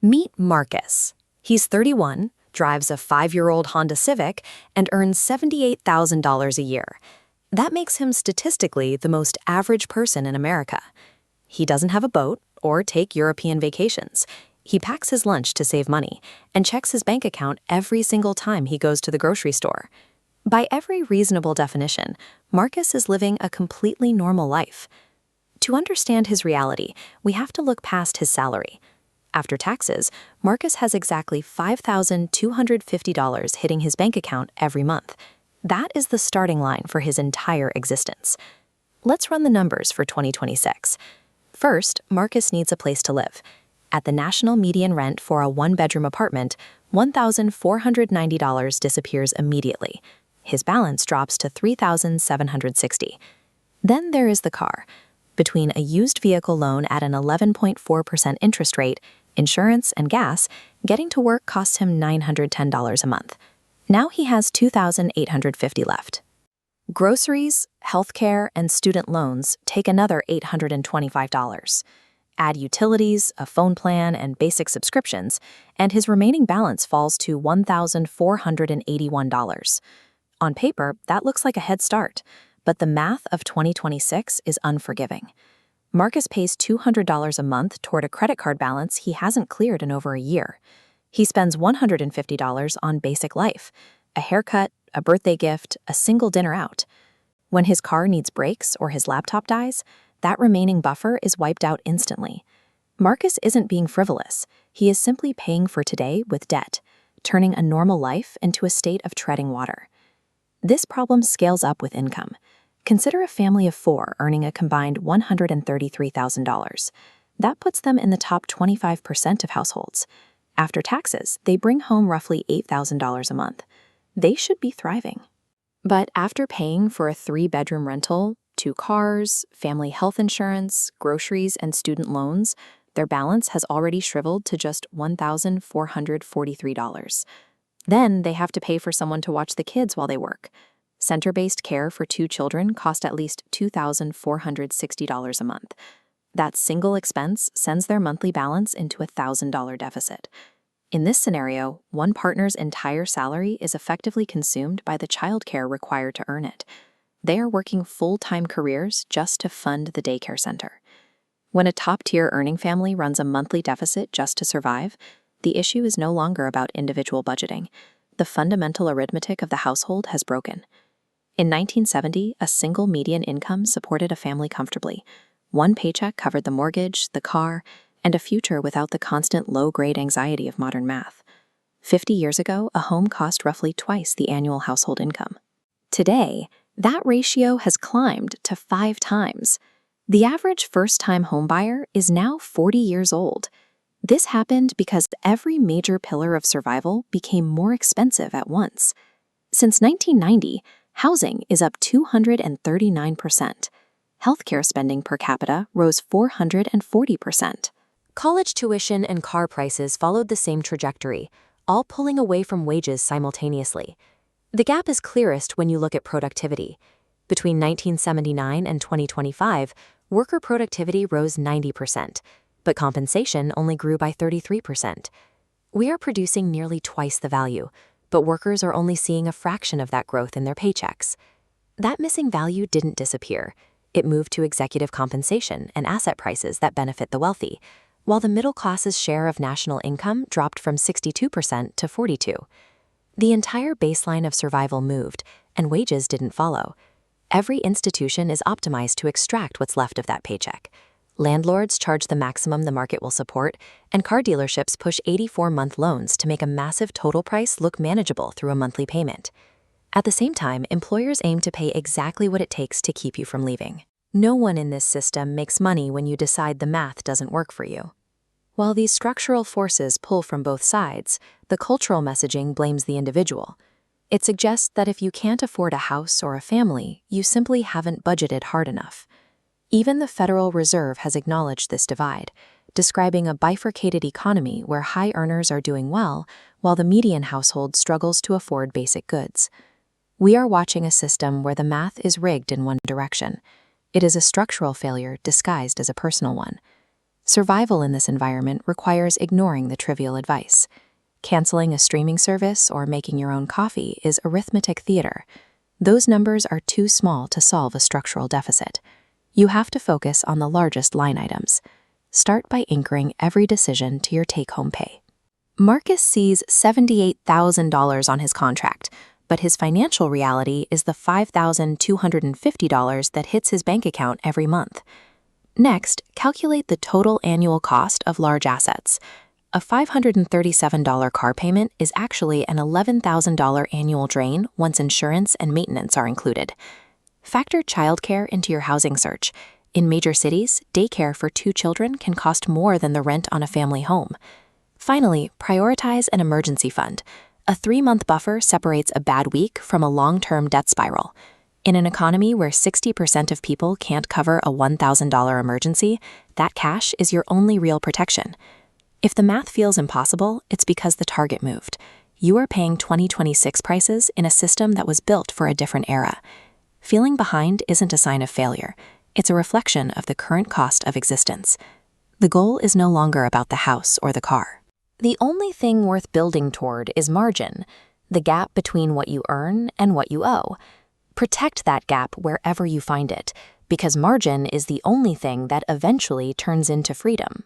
Meet Marcus. He's 31, drives a 5-year-old Honda Civic, and earns $78,000 a year. That makes him statistically the most average person in America. He doesn't have a boat or take European vacations. He packs his lunch to save money and checks his bank account every single time he goes to the grocery store. By every reasonable definition, Marcus is living a completely normal life. To understand his reality, we have to look past his salary. After taxes, Marcus has exactly $5,250 hitting his bank account every month. That is the starting line for his entire existence. Let's run the numbers for 2026. First, Marcus needs a place to live. At the national median rent for a one-bedroom apartment, $1,490 disappears immediately. His balance drops to $3,760. Then there is the car. Between a used vehicle loan at an 11.4% interest rate, insurance, and gas, getting to work costs him $910 a month. Now he has $2,850 left. Groceries, healthcare, and student loans take another $825. Add utilities, a phone plan, and basic subscriptions, and his remaining balance falls to $1,481. On paper, that looks like a head start, but the math of 2026 is unforgiving. Marcus pays $200 a month toward a credit card balance he hasn't cleared in over a year. He spends $150 on basic life, a haircut, a birthday gift, a single dinner out. When his car needs brakes or his laptop dies, that remaining buffer is wiped out instantly. Marcus isn't being frivolous. He is simply paying for today with debt, turning a normal life into a state of treading water. This problem scales up with income. Consider a family of 4 earning a combined $133,000. That puts them in the top 25% of households. After taxes, they bring home roughly $8,000 a month. They should be thriving. But after paying for a 3-bedroom rental, 2 cars, family health insurance, groceries, and student loans, their balance has already shriveled to just $1,443. Then they have to pay for someone to watch the kids while they work. Center-based care for 2 children cost at least $2,460 a month. That single expense sends their monthly balance into a $1,000 deficit. In this scenario, one partner's entire salary is effectively consumed by the childcare required to earn it. They are working full-time careers just to fund the daycare center. When a top-tier earning family runs a monthly deficit just to survive, the issue is no longer about individual budgeting. The fundamental arithmetic of the household has broken. In 1970, a single median income supported a family comfortably. One paycheck covered the mortgage, the car, and a future without the constant low-grade anxiety of modern math. 50 years ago, a home cost roughly twice the annual household income. Today, that ratio has climbed to 5 times. The average first-time homebuyer is now 40 years old. This happened because every major pillar of survival became more expensive at once. Since 1990, housing is up 239%. Healthcare spending per capita rose 440%. College tuition and car prices followed the same trajectory, all pulling away from wages simultaneously. The gap is clearest when you look at productivity. Between 1979 and 2025, worker productivity rose 90%, but compensation only grew by 33%. We are producing nearly twice the value, but workers are only seeing a fraction of that growth in their paychecks. That missing value didn't disappear. It moved to executive compensation and asset prices that benefit the wealthy, while the middle class's share of national income dropped from 62% to 42%. The entire baseline of survival moved, and wages didn't follow. Every institution is optimized to extract what's left of that paycheck. Landlords charge the maximum the market will support, and car dealerships push 84-month loans to make a massive total price look manageable through a monthly payment. At the same time, employers aim to pay exactly what it takes to keep you from leaving. No one in this system makes money when you decide the math doesn't work for you. While these structural forces pull from both sides, the cultural messaging blames the individual. It suggests that if you can't afford a house or a family, you simply haven't budgeted hard enough. Even the Federal Reserve has acknowledged this divide, describing a bifurcated economy where high earners are doing well, while the median household struggles to afford basic goods. We are watching a system where the math is rigged in one direction. It is a structural failure disguised as a personal one. Survival in this environment requires ignoring the trivial advice. Canceling a streaming service or making your own coffee is arithmetic theater. Those numbers are too small to solve a structural deficit. You have to focus on the largest line items. Start by anchoring every decision to your take-home pay. Marcus sees $78,000 on his contract, but his financial reality is the $5,250 that hits his bank account every month. Next, calculate the total annual cost of large assets. A $537 car payment is actually an $11,000 annual drain once insurance and maintenance are included. Factor childcare into your housing search. In major cities, daycare for 2 children can cost more than the rent on a family home. Finally, prioritize an emergency fund. A 3-month buffer separates a bad week from a long-term debt spiral. In an economy where 60% of people can't cover a $1,000 emergency, that cash is your only real protection. If the math feels impossible, it's because the target moved. You are paying 2026 prices in a system that was built for a different era. Feeling behind isn't a sign of failure. It's a reflection of the current cost of existence. The goal is no longer about the house or the car. The only thing worth building toward is margin, the gap between what you earn and what you owe. Protect that gap wherever you find it, because margin is the only thing that eventually turns into freedom.